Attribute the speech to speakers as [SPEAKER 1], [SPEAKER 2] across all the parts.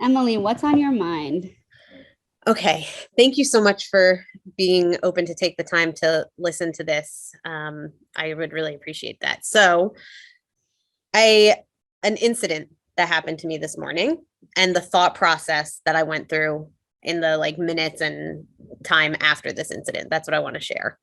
[SPEAKER 1] Emily, what's on your mind?
[SPEAKER 2] Okay. Thank you so much for being open to take the time to listen to this. I would really appreciate that. So, I an incident that happened to me this morning and the thought process that I went through in the like minutes and time after this incident. That's what I want to share.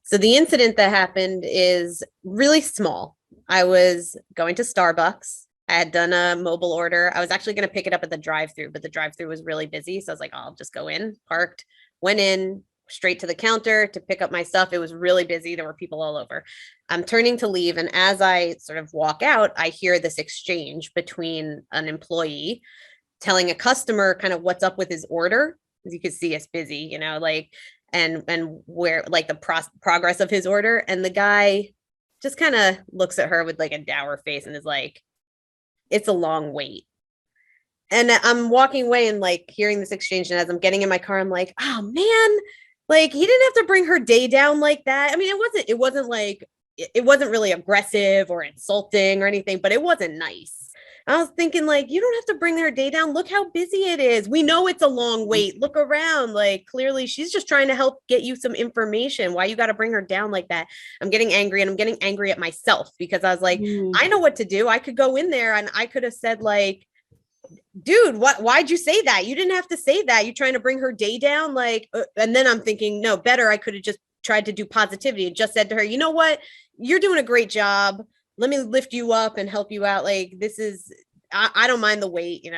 [SPEAKER 2] So the incident that happened is really small. I was going to Starbucks. I had done a mobile order. I was actually going to pick it up at the drive-through, but the drive-through was really busy. So I was like, oh, I'll just go in, parked, went in straight to the counter to pick up my stuff. It was really busy. There were people all over. I'm turning to leave. And as I sort of walk out, I hear this exchange between an employee telling a customer kind of what's up with his order. As you can see, it's busy, like and where like the progress of his order. And the guy just kind of looks at her with like a dour face and is like, it's a long wait. And I'm walking away and like hearing this exchange. And as I'm getting in my car, I'm like, oh man, like he didn't have to bring her day down like that. I mean, it wasn't really aggressive or insulting or anything, but it wasn't nice. I was thinking, like, you don't have to bring her day down. Look how busy it is. We know it's a long wait. Look around. Like, clearly, she's just trying to help get you some information. Why you got to bring her down like that? I'm getting angry, and I'm getting angry at myself because I was like, I know what to do. I could go in there and I could have said, like, dude, why'd you say that? You didn't have to say that. You trying to bring her day down? Like, and then I'm thinking, no, better. I could have just tried to do positivity and just said to her, you know what? You're doing a great job. Let me lift you up and help you out. Like, this is, I don't mind the wait, and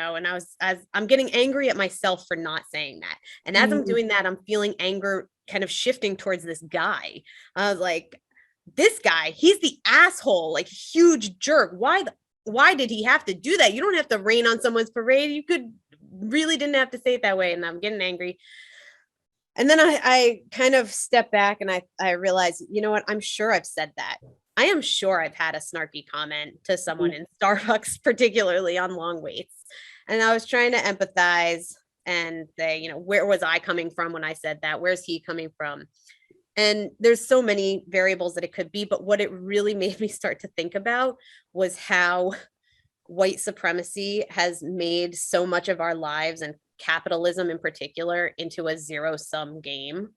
[SPEAKER 2] I'm getting angry at myself for not saying that. And as I'm doing that, I'm feeling anger kind of shifting towards this guy. I was like, this guy, he's the asshole, like huge jerk. Why did he have to do that? You don't have to rain on someone's parade. You could really didn't have to say it that way. And I'm getting angry. And then I kind of step back and I realize, you know what? I'm sure I've said that. I am sure I've had a snarky comment to someone in Starbucks, particularly on long waits. And I was trying to empathize and say, where was I coming from when I said that? Where's he coming from? And there's so many variables that it could be. But what it really made me start to think about was how white supremacy has made so much of our lives, and capitalism in particular, into a zero-sum game,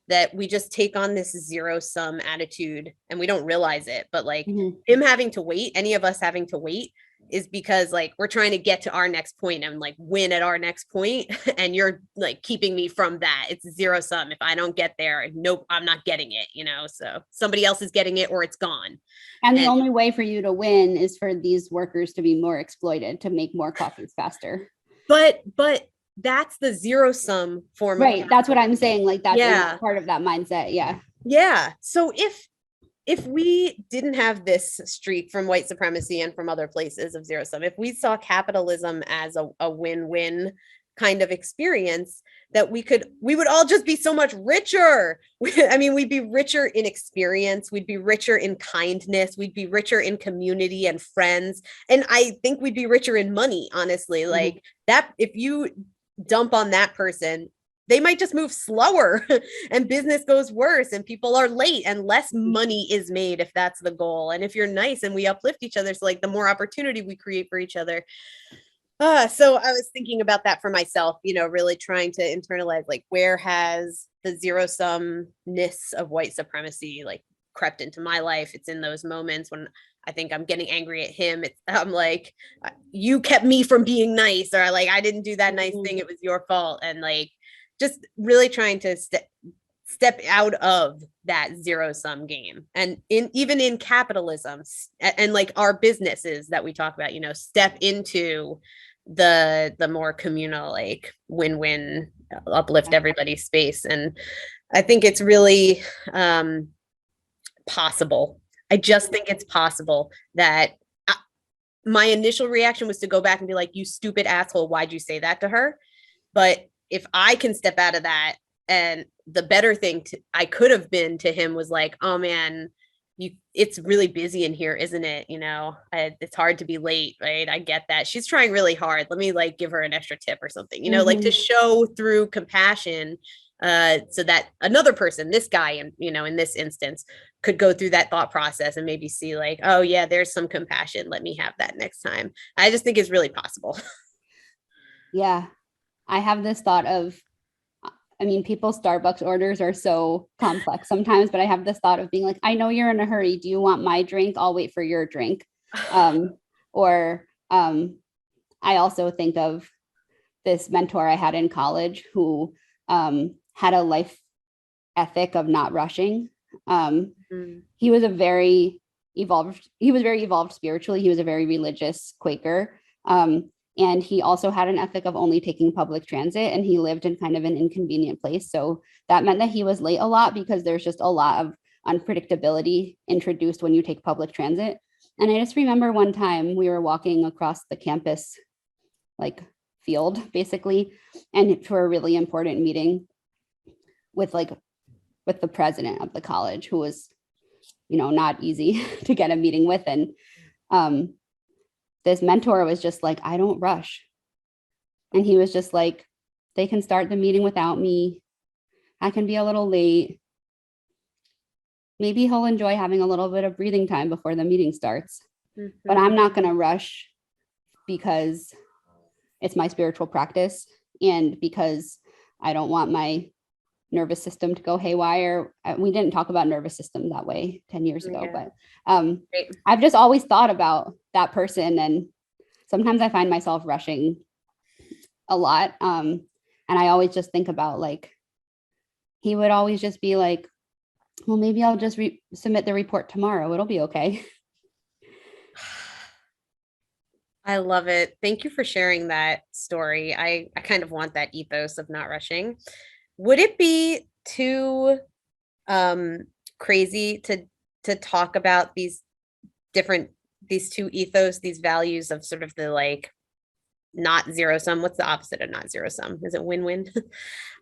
[SPEAKER 2] that we just take on this zero-sum attitude and we don't realize it. But like him having to wait, any of us having to wait, is because like we're trying to get to our next point and like win at our next point. And you're like keeping me from that. It's zero sum. If I don't get there, nope, I'm not getting it, so somebody else is getting it or it's gone.
[SPEAKER 1] And the only way for you to win is for these workers to be more exploited, to make more coffees faster.
[SPEAKER 2] But that's the zero sum form.
[SPEAKER 1] Right. That's what I'm saying. Like that's part of that mindset. Yeah.
[SPEAKER 2] Yeah. So if we didn't have this streak from white supremacy and from other places of zero sum, if we saw capitalism as a win-win kind of experience, that we would all just be so much richer. I mean, we'd be richer in experience. We'd be richer in kindness. We'd be richer in community and friends. And I think we'd be richer in money, honestly. Like that, if you dump on that person, they might just move slower and business goes worse and people are late and less money is made if that's the goal. And if you're nice and we uplift each other, so like the more opportunity we create for each other. So I was thinking about that for myself, really trying to internalize, like, where has the zero-sumness of white supremacy like crept into my life? It's in those moments when I think I'm getting angry at him. I'm like, you kept me from being nice, or like, I didn't do that nice thing. It was your fault. And like, just really trying to step out of that zero-sum game. And even in capitalism and like our businesses that we talk about, step into the more communal, like win-win, uplift everybody's space. And I think it's really possible. I just think it's possible that my initial reaction was to go back and be like, you stupid asshole, why'd you say that to her? But if I can step out of that, and the better thing I could have been to him was like, oh man, it's really busy in here, isn't it? It's hard to be late, right? I get that. She's trying really hard. Let me like give her an extra tip or something, like to show through compassion, so that another person, this guy, and in this instance, could go through that thought process and maybe see like, oh yeah, there's some compassion. Let me have that next time. I just think it's really possible.
[SPEAKER 1] Yeah. I have this thought of, I mean, people's Starbucks orders are so complex sometimes, but I have this thought of being like, I know you're in a hurry. Do you want my drink? I'll wait for your drink. Um, or I also think of this mentor I had in college who had a life ethic of not rushing.
[SPEAKER 2] Mm,
[SPEAKER 1] He was a very he was very evolved spiritually. He was a very religious Quaker. And he also had an ethic of only taking public transit, and he lived in kind of an inconvenient place. So that meant that he was late a lot because there's just a lot of unpredictability introduced when you take public transit. And I just remember one time we were walking across the campus, like field basically, and for a really important meeting with like with the president of the college, who was, you know, not easy to get a meeting with. And um, this mentor was just like, I don't rush. And he was just like, they can start the meeting without me. I can be a little late. Maybe he'll enjoy having a little bit of breathing time before the meeting starts. But
[SPEAKER 2] mhm.
[SPEAKER 1] I'm not going to rush because it's my spiritual practice and because I don't want my nervous system to go haywire. We didn't talk about nervous system that way 10 years ago,
[SPEAKER 2] Yeah,
[SPEAKER 1] but
[SPEAKER 2] great.
[SPEAKER 1] I've just always thought about that person. And sometimes I find myself rushing a lot. And I always just think about like, he would always just be like, well, maybe I'll just submit the report tomorrow. It'll be okay.
[SPEAKER 2] I love it. Thank you for sharing that story. I kind of want that ethos of not rushing. Would it be too um crazy to talk about these two ethos, these values of sort of the like not zero sum? What's the opposite of not zero sum? Is it win-win?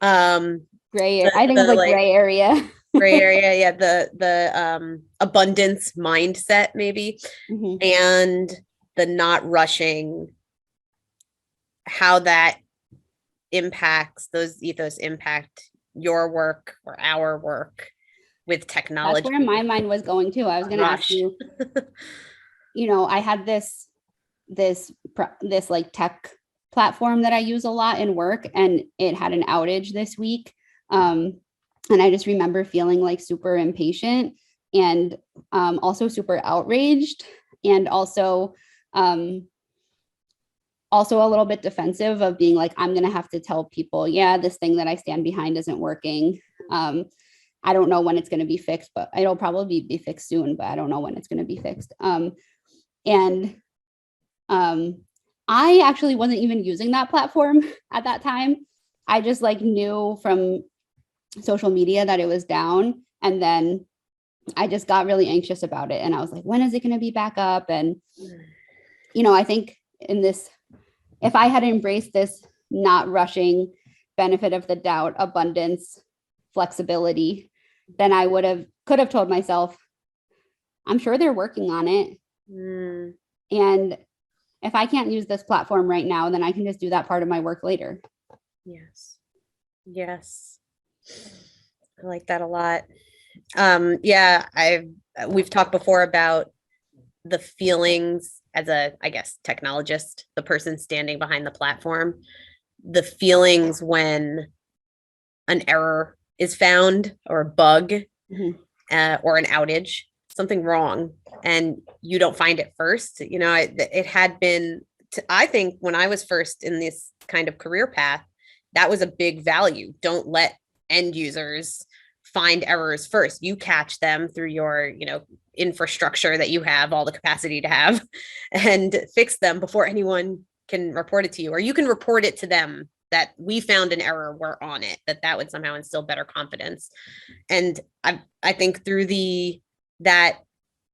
[SPEAKER 2] um
[SPEAKER 1] Gray. I think
[SPEAKER 2] the
[SPEAKER 1] of like
[SPEAKER 2] like
[SPEAKER 1] gray area.
[SPEAKER 2] gray area, yeah, the abundance mindset maybe,
[SPEAKER 1] Mhm.
[SPEAKER 2] and the not rushing, how that impacts, those ethos impact your work or our work with
[SPEAKER 1] That's where
[SPEAKER 2] technology.
[SPEAKER 1] my mind was going too. I was going to ask
[SPEAKER 2] Rush.
[SPEAKER 1] you, you know, I had this like tech platform that I use a lot in work, and it had an outage this week. And I just remember feeling like super impatient and also super outraged, and um, also a little bit defensive of being like, I'm going to have to tell people, yeah, this thing that I stand behind isn't working. I don't know when it's going to be fixed, but it'll probably be fixed soon, but I don't know when it's going to be fixed. And um, I actually wasn't even using that platform at that time. I just like knew from social media that it was down. And then I just got really anxious about it. And I was like, when is it going to be back up? And, you know, I think in this, if I had embraced this not rushing, benefit of the doubt, abundance, flexibility, then I could have told myself, I'm sure they're working on it.
[SPEAKER 2] Mm,
[SPEAKER 1] And if I can't use this platform right now, then I can just do that part of my work later.
[SPEAKER 2] yes. Yes. I like that a lot. Yeah, we've talked before about the feelings as a, I guess, technologist, the person standing behind the platform, the feelings when an error is found or a bug,
[SPEAKER 1] Mhm.
[SPEAKER 2] or an outage, something wrong, and you don't find it first. You know, it had been, I think when I was first in this kind of career path, that was a big value. Don't let end users find errors first. You catch them through your, you know, infrastructure that you have all the capacity to have, and fix them before anyone can report it to you, or you can report it to them that we found an error, we're on it, that would somehow instill better confidence. And I think through that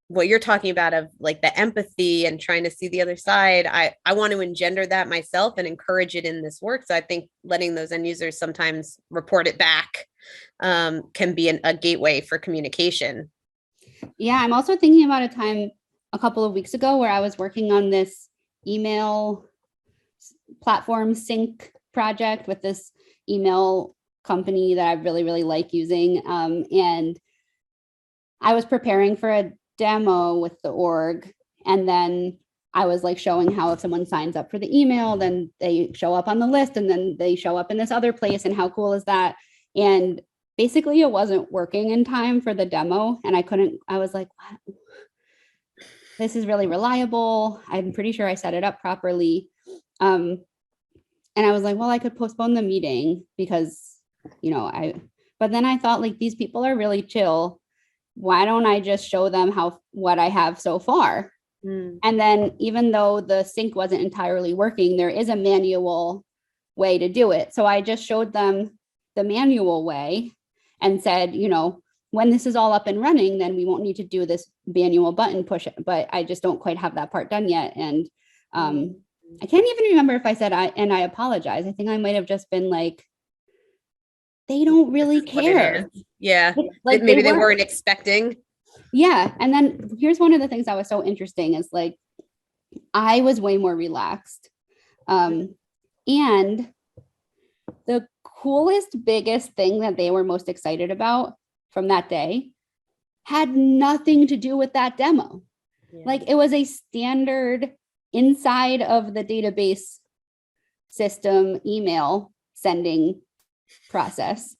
[SPEAKER 2] what you're talking about of like the empathy and trying to see the other side, I want to engender that myself and encourage it in this work. So I think letting those end users sometimes report it back, can be a gateway for communication.
[SPEAKER 1] Yeah, I'm also thinking about a time a couple of weeks ago where I was working on this email platform sync project with this email company that I really, really like using. And I was preparing for a demo with the org. And then I was like showing how if someone signs up for the email, then they show up on the list and then they show up in this other place. And how cool is that? And basically it wasn't working in time for the demo. And I was like, what? This is really reliable. I'm pretty sure I set it up properly. And I was like, well, I could postpone the meeting because, but then I thought like these people are really chill. Why don't I just show them what I have so far? And then even though the sync wasn't entirely working, there is a manual way to do it. So I just showed them the manual way and said, when this is all up and running, then we won't need to do this manual button push, but I just don't quite have that part done yet. And I can't even remember if I said I apologize. I think I might have just been like, they don't really care.
[SPEAKER 2] Yeah. Like maybe they weren't expecting.
[SPEAKER 1] Yeah. And then here's one of the things that was so interesting is like, I was way more relaxed. And the coolest, biggest thing that they were most excited about from that day had nothing to do with that demo. Yeah. Like it was a standard inside of the database system email sending process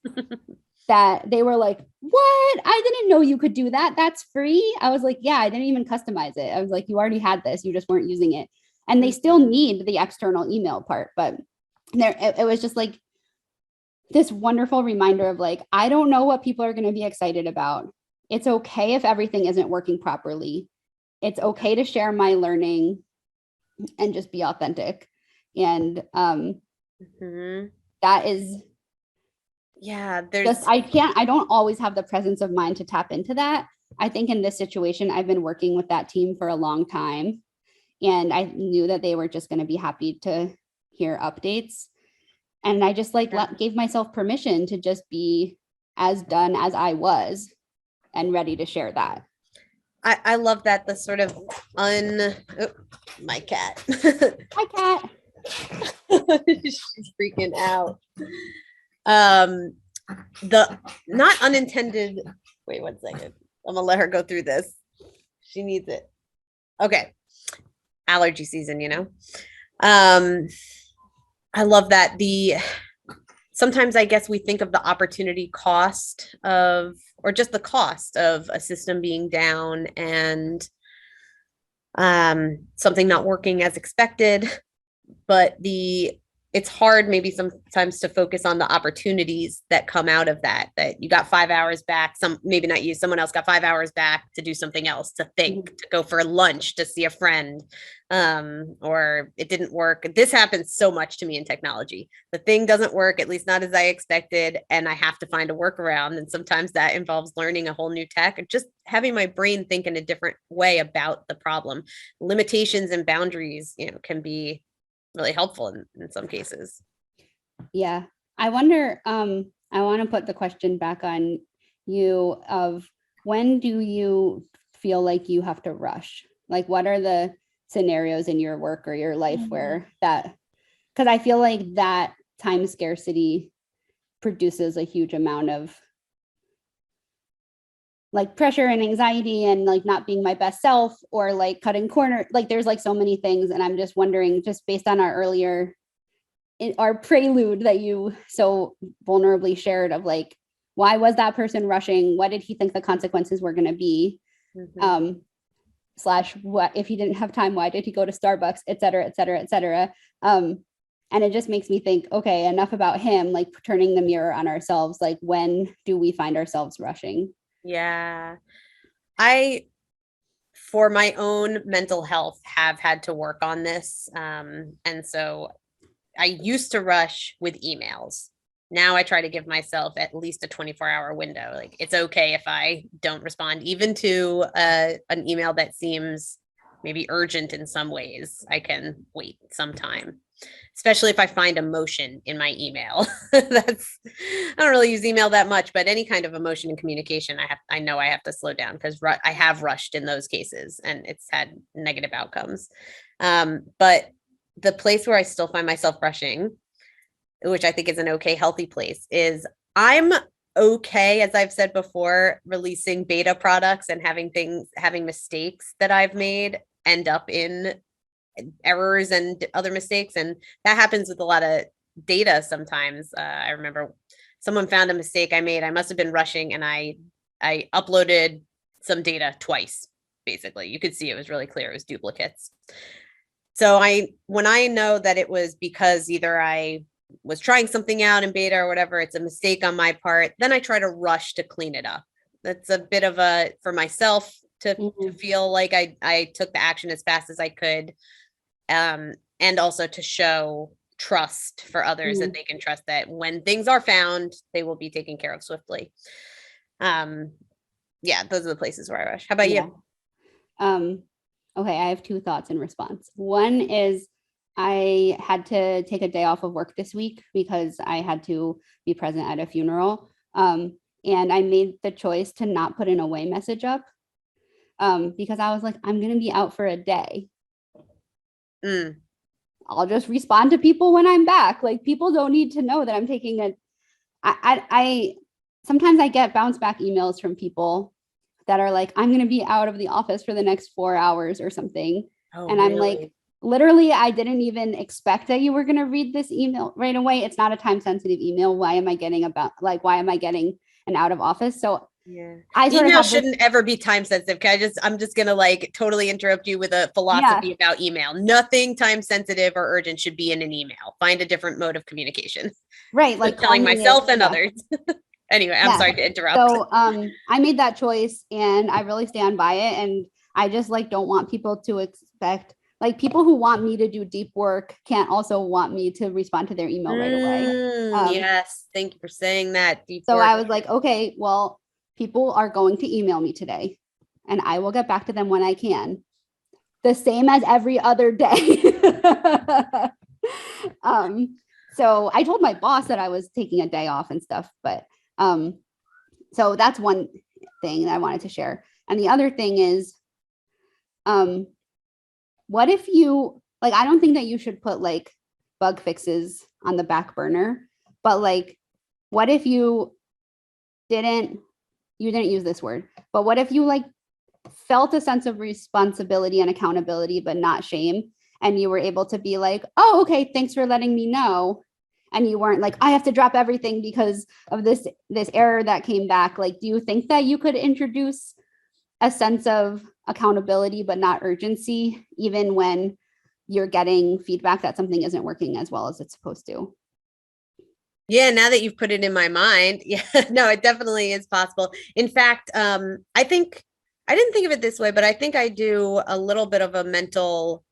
[SPEAKER 1] that they were like, what? I didn't know you could do that. That's free. I was like, yeah, I didn't even customize it. I was like, you already had this. You just weren't using it. And they still need the external email part, but it was just like this wonderful reminder of like, I don't know what people are going to be excited about. It's okay if everything isn't working properly. It's okay to share my learning and just be authentic. And that is,
[SPEAKER 2] yeah,
[SPEAKER 1] I don't always have the presence of mind to tap into that. I think in this situation, I've been working with that team for a long time. And I knew that they were just going to be happy to hear updates. And I just gave myself permission to just be as done as I was and ready to share that.
[SPEAKER 2] I love that the sort of my cat.
[SPEAKER 1] Hi, cat.
[SPEAKER 2] She's freaking out. The not unintended, wait 1 second. I'm gonna let her go through this. She needs it. Okay. Allergy season, I love that sometimes I guess we think of the opportunity cost or just the cost of a system being down and something not working as expected, but it's hard maybe sometimes to focus on the opportunities that come out of that you got 5 hours back. Maybe not you, someone else got 5 hours back to do something else, to think, to go for lunch, to see a friend, or it didn't work. This happens so much to me in technology. The thing doesn't work, at least not as I expected, and I have to find a workaround. And sometimes that involves learning a whole new tech and just having my brain think in a different way about the problem. Limitations and boundaries, can be really helpful in some cases.
[SPEAKER 1] Yeah. I wonder, I want to put the question back on you of when do you feel like you have to rush? Like what are the scenarios in your work or your life where because I feel like that time scarcity produces a huge amount of like pressure and anxiety and like not being my best self or like cutting corner. Like there's like so many things. And I'm just wondering, just based on our prelude that you so vulnerably shared of like, why was that person rushing? What did he think the consequences were going to be? Slash what, if he didn't have time, why did he go to Starbucks, et cetera, et cetera, et cetera. And it just makes me think, okay, enough about him, like turning the mirror on ourselves. Like when do we find ourselves rushing?
[SPEAKER 2] Yeah. For my own mental health, have had to work on this. And so I used to rush with emails. Now I try to give myself at least a 24-hour window. Like it's okay if I don't respond, even to an email that seems maybe urgent in some ways. I can wait some time, especially if I find emotion in my email. I don't really use email that much, but any kind of emotion in communication, I know I have to slow down because I have rushed in those cases and it's had negative outcomes. But the place where I still find myself rushing, which I think is an okay, healthy place, is I'm okay, as I've said before, releasing beta products and having mistakes that I've made end up in errors and other mistakes. And that happens with a lot of data sometimes. I remember someone found a mistake I made. I must have been rushing, and I uploaded some data twice. Basically, you could see it was really clear. It was duplicates. So when I know that it was because either I was trying something out in beta or whatever, it's a mistake on my part, then I try to rush to clean it up. That's a bit of a, for myself to feel like I took the action as fast as I could. And also to show trust for others that they can trust that when things are found, they will be taken care of swiftly. Yeah, those are the places where I rush. How about you?
[SPEAKER 1] Okay, I have two thoughts in response. One is I had to take a day off of work this week because I had to be present at a funeral. And I made the choice to not put an away message up because I was like, I'm going to be out for a day. I'll just respond to people when I'm back. Like, people don't need to know that I'm taking a, I sometimes I get bounce back emails from people that are like, I'm going to be out of the office for the next 4 hours or something.
[SPEAKER 2] Oh,
[SPEAKER 1] and I'm like, literally, I didn't even expect that you were going to read this email right away. It's not a time sensitive email. Why am I getting an out of office? So
[SPEAKER 2] yeah,
[SPEAKER 1] I sort
[SPEAKER 2] email
[SPEAKER 1] of
[SPEAKER 2] shouldn't ever be time sensitive. I'm just gonna like totally interrupt you with a philosophy about email. Nothing time sensitive or urgent should be in an email. Find a different mode of communication.
[SPEAKER 1] Right, like
[SPEAKER 2] telling myself and others. Anyway, I'm sorry to interrupt.
[SPEAKER 1] So I made that choice and I really stand by it. And I just like don't want people to expect, like, people who want me to do deep work can't also want me to respond to their email right away.
[SPEAKER 2] Yes, thank you for saying that. Deep
[SPEAKER 1] so
[SPEAKER 2] work.
[SPEAKER 1] I was like, okay, well, people are going to email me today and I will get back to them when I can. The same as every other day. So I told my boss that I was taking a day off and stuff, but so that's one thing that I wanted to share. And the other thing is, what if you, like, I don't think that you should put like bug fixes on the back burner, but like, what if you didn't use this word, but what if you like felt a sense of responsibility and accountability, but not shame. And you were able to be like, oh, okay, thanks for letting me know. And you weren't like, I have to drop everything because of this error that came back. Like, do you think that you could introduce a sense of accountability, but not urgency, even when you're getting feedback that something isn't working as well as it's supposed to?
[SPEAKER 2] Yeah, now that you've put it in my mind, yeah, no, it definitely is possible. In fact, I think I didn't think of it this way, but I think I do a little bit of a mental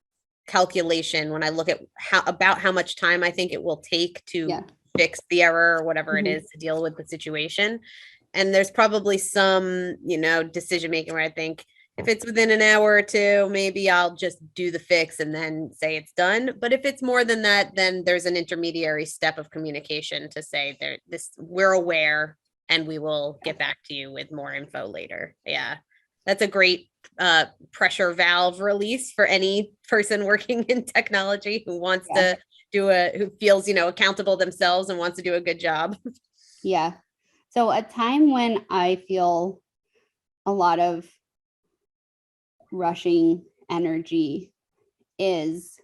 [SPEAKER 2] calculation when I look at how much time I think it will take to fix the error or whatever it is to deal with the situation. And there's probably some, decision making where I think if it's within an hour or two, maybe I'll just do the fix and then say it's done. But if it's more than that, then there's an intermediary step of communication to say we're aware and we will get back to you with more info later. Yeah. That's a great pressure valve release for any person working in technology who wants to who feels, accountable themselves and wants to do a good job.
[SPEAKER 1] Yeah. So a time when I feel a lot of rushing energy is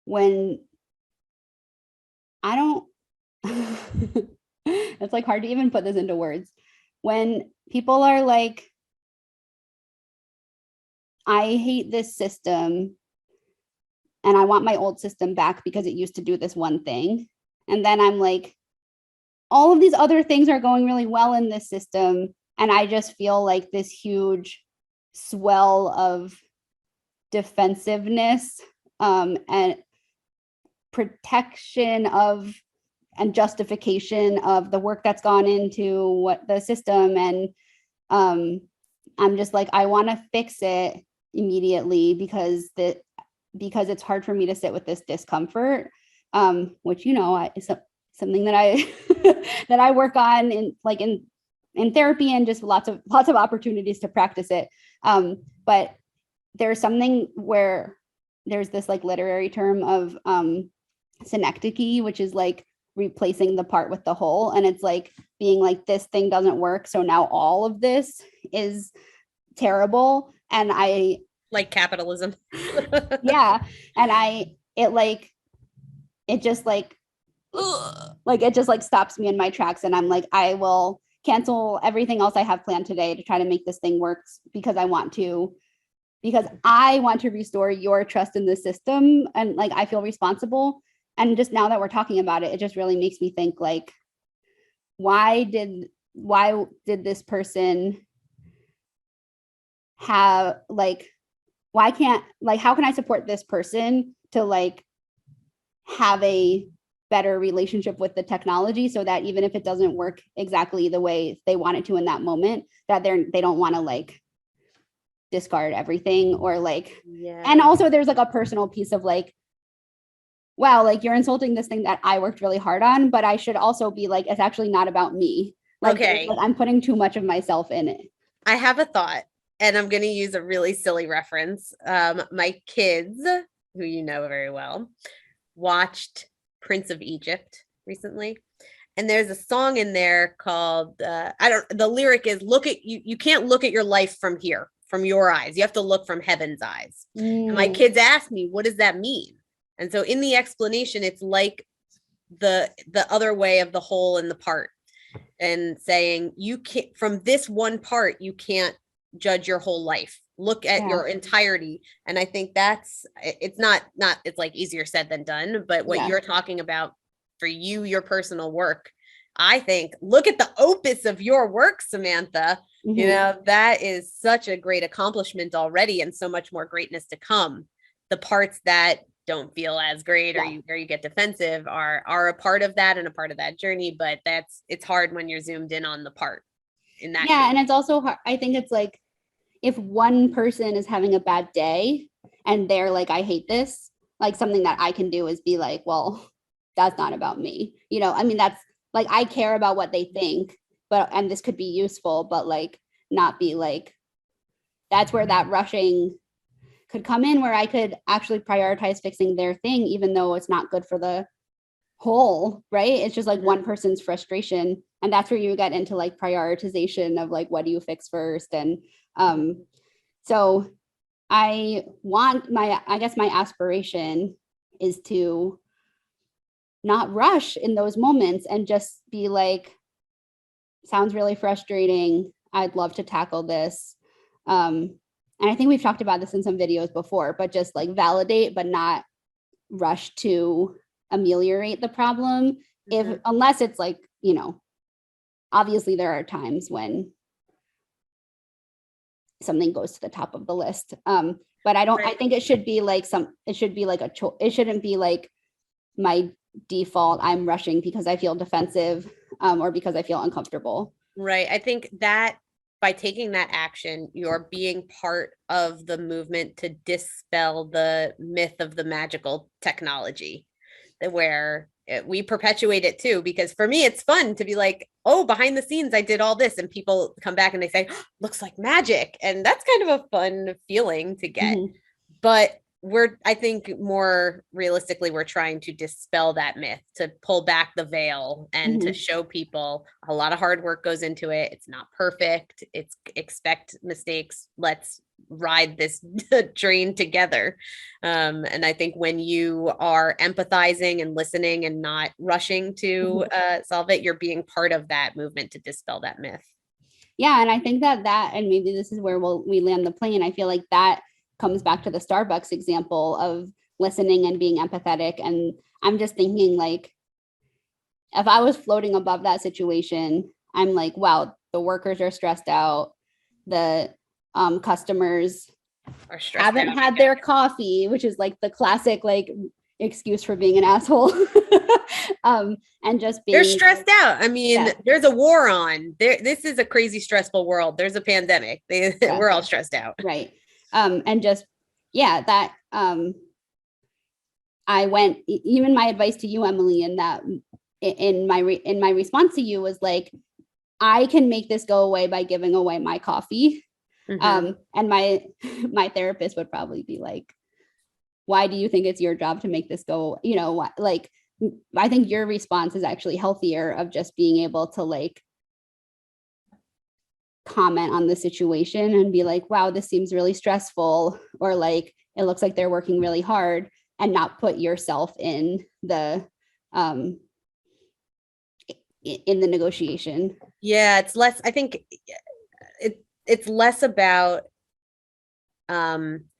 [SPEAKER 1] when I don't, it's like hard to even put this into words. When people are like, I hate this system and I want my old system back because it used to do this one thing. And then I'm like, all of these other things are going really well in this system. And I just feel like this huge swell of defensiveness and protection of and justification of the work that's gone into what the system. And I'm just like, I want to fix it immediately because it's hard for me to sit with this discomfort, which, is something that I that I work on in therapy and just lots of opportunities to practice it. But there's something where there's this like literary term of synecdoche, which is like replacing the part with the whole. And it's like being like, this thing doesn't work. So now all of this is terrible. And I
[SPEAKER 2] Like capitalism.
[SPEAKER 1] Yeah. And it just ugh, like it just like stops me in my tracks, and I'm like, I will cancel everything else I have planned today to try to make this thing work because I want to restore your trust in the system, and like I feel responsible. And just now that we're talking about it, it just really makes me think like, why did this person have like, why can't, like, how can I support this person to like have a better relationship with the technology, so that even if it doesn't work exactly the way they want it to in that moment, that they don't want to like discard everything, or like,
[SPEAKER 2] Yeah.
[SPEAKER 1] and also there's like a personal piece of like, wow, like you're insulting this thing that I worked really hard on, but I should also be like, it's actually not about me.
[SPEAKER 2] Okay.
[SPEAKER 1] Like I'm putting too much of myself in it.
[SPEAKER 2] I have a thought, and I'm going to use a really silly reference. My kids, who you know very well, watched Prince of Egypt recently. And there's a song in there called the lyric is, look at you can't look at your life from here, from your eyes. You have to look from heaven's eyes. And my kids asked me, what does that mean? And so in the explanation, it's like the other way of the whole and the part, and saying you can't, from this one part, you can't judge your whole life. Look at
[SPEAKER 1] Yeah.
[SPEAKER 2] your entirety. And I think that's, it's not, it's like easier said than done, but what
[SPEAKER 1] Yeah.
[SPEAKER 2] you're talking about for you, your personal work, I think, look at the opus of your work, Samantha. You know, that is such a great accomplishment already, and so much more greatness to come. The parts that don't feel as great, or you get defensive, are a part of that and a part of that journey. But it's hard when you're zoomed in on the part in that
[SPEAKER 1] Yeah.
[SPEAKER 2] case.
[SPEAKER 1] And it's also hard. I think it's like, if one person is having a bad day and they're like, I hate this, like something that I can do is be like, well, that's not about me. You know, I mean, that's like, I care about what they think, but, and this could be useful, but like, not be like, that's where that rushing could come in, where I could actually prioritize fixing their thing, even though it's not good for the whole, right? It's just like one person's frustration. And that's where you get into like prioritization of like, what do you fix first? And so I guess my aspiration is to not rush in those moments and just be like, sounds really frustrating. I'd love to tackle this. And I think we've talked about this in some videos before, but just like validate, but not rush to ameliorate the problem. Unless it's like, you know, obviously there are times when something goes to the top of the list. But I think it should be like it shouldn't be like my default, I'm rushing because I feel defensive, or because I feel uncomfortable.
[SPEAKER 2] Right. I think that by taking that action, you're being part of the movement to dispel the myth of the magical technology, where we perpetuate it too. Because for me, it's fun to be like, oh, behind the scenes, I did all this. And people come back and they say, oh, looks like magic. And that's kind of a fun feeling to get. But I think more realistically, we're trying to dispel that myth, to pull back the veil, and to show people a lot of hard work goes into it. It's not perfect. It's expect mistakes. Let's ride this train together. And I think when you are empathizing and listening and not rushing to solve it, you're being part of that movement to dispel that myth.
[SPEAKER 1] Yeah. And I think that, and maybe this is where we land the plane. I feel like that comes back to the Starbucks example of listening and being empathetic. And I'm just thinking like, if I was floating above that situation, I'm like, wow, the workers are stressed out. The customers haven't had their coffee, which is like the classic like excuse for being an asshole. And just being,
[SPEAKER 2] they're stressed out. I mean, there's a war on there. This is a crazy, stressful world. There's a pandemic. We're all stressed out.
[SPEAKER 1] Right. And just, that I went, even my advice to you, Emily, in that in my response to you was like, I can make this go away by giving away my coffee. And my therapist would probably be like, why do you think it's your job to make this go? You know, like, I think your response is actually healthier, of just being able to like comment on the situation and be like, wow, this seems really stressful, or like, it looks like they're working really hard, and not put yourself in the negotiation.
[SPEAKER 2] Yeah, it's less, I think it's less about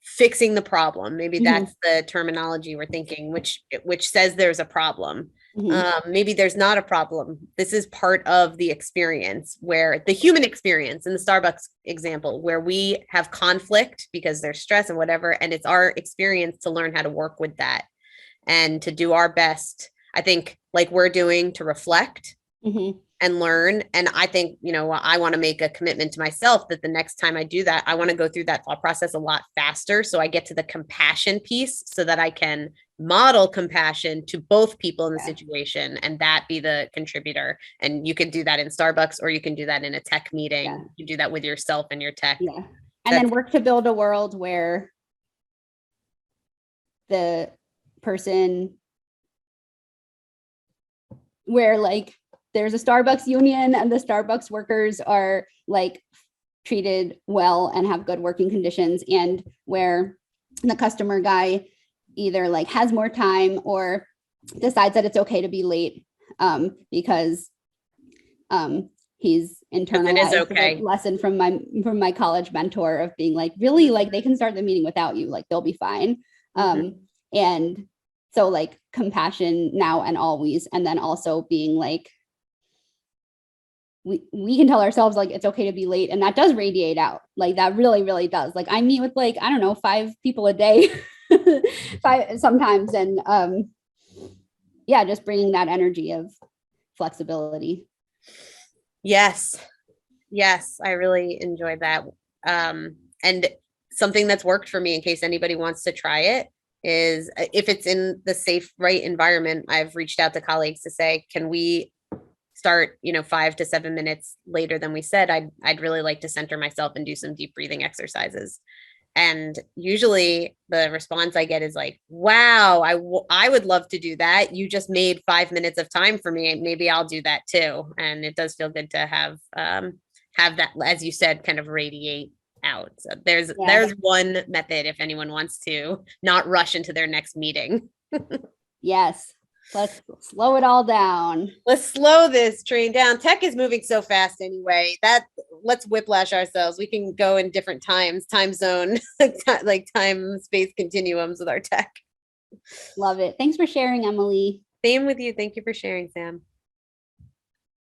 [SPEAKER 2] fixing the problem. Maybe that's the terminology we're thinking, which says there's a problem. Maybe there's not a problem. This is part of the experience, where the human experience in the Starbucks example, where we have conflict because there's stress and whatever, and it's our experience to learn how to work with that and to do our best, I think, like we're doing, to reflect and learn. And I think, I want to make a commitment to myself that the next time I do that, I want to go through that thought process a lot faster, so I get to the compassion piece, so that I can model compassion to both people in the situation, and that be the contributor. And you can do that in Starbucks, or you can do that in a tech meeting. You do that with yourself and your tech.
[SPEAKER 1] And then work to build a world where the person, where like there's a Starbucks union and the Starbucks workers are like treated well and have good working conditions, and where the customer guy either like has more time or decides that it's okay to be late because he's internalized a lesson from my college mentor of being like, really, like they can start the meeting without you, like they'll be fine. And so like compassion now and always, and then also being like, we can tell ourselves like it's okay to be late, and that does radiate out. Like that really, really does. Like I meet with like, I don't know, 5 people a day, 5 sometimes. And just bringing that energy of flexibility.
[SPEAKER 2] Yes, I really enjoyed that. And something that's worked for me, in case anybody wants to try it, is if it's in the safe, right environment, I've reached out to colleagues to say, can we start, 5 to 7 minutes later than we said? I'd really like to center myself and do some deep breathing exercises. And usually the response I get is like, wow, I would love to do that. You just made 5 minutes of time for me. Maybe I'll do that too. And it does feel good to have that, as you said, kind of radiate out. So there's one method if anyone wants to not rush into their next meeting.
[SPEAKER 1] Yes. Let's slow it all down.
[SPEAKER 2] Let's slow this train down. Tech is moving so fast anyway. Let's whiplash ourselves. We can go in different time zone, like time space continuums with our tech.
[SPEAKER 1] Love it. Thanks for sharing, Emily.
[SPEAKER 2] Same with you. Thank you for sharing, Sam.